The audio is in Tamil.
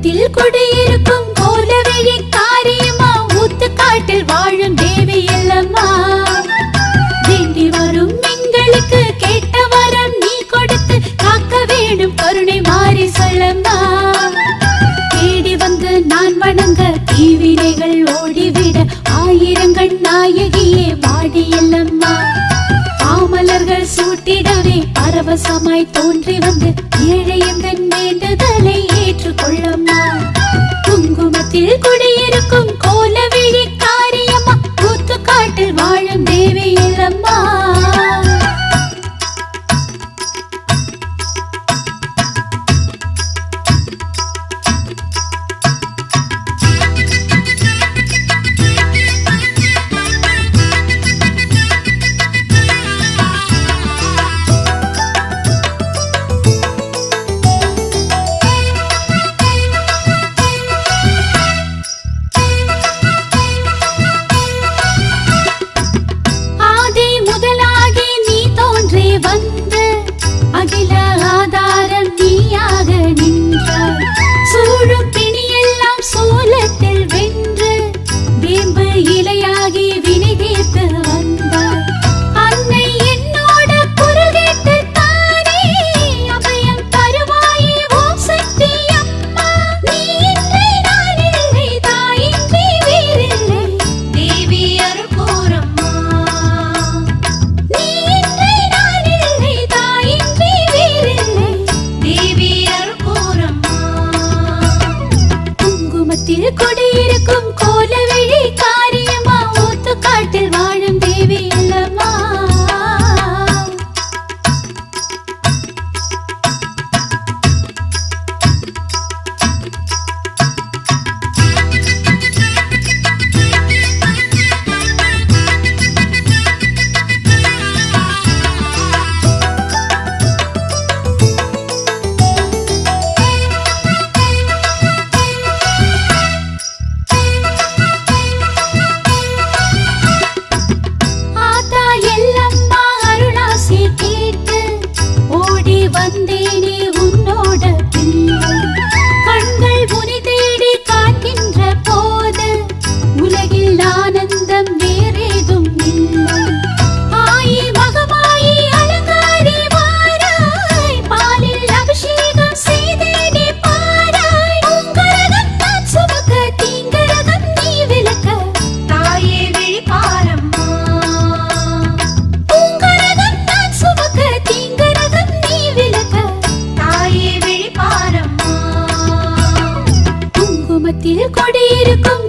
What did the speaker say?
குங்குமத்தில் குடியிருக்கும் கோலவிழி காரியமா ஊத்துக்காட்டில் வாழும் தேவி எல்லம்மா. வேண்டி வரும் எங்களுக்கு கேட்ட வரம் நீ கொடுத்து காக்க வேண்டும் கருணை மாறி சொல்லம்மா. தேடி வந்து நான் வணங்க தீவினைகள் ஓடிவிட ஆயிரங்கள் நாயகியே வாடி எல்லம்மா. மாமலர்கள் சூட்டிடவே பரவசமாய் தோன்றி வந்து ஏழை எந்தன் வேண்டுதலை ஏற்றுக்கொள்ளம்மா. குங்குமத்தில் குடியிருக்கும் கோலவிழி காரியம்மா ஊத்துக்காட்டில் வாழும் தேவி எல்லம்மா. குடியிருக்கும் கோலவிழி காரியமா ஊத்துக்காட்டில் வாழும் தேவி எல்லம்மா. குங்குமத்தில் கொடியிருக்கும்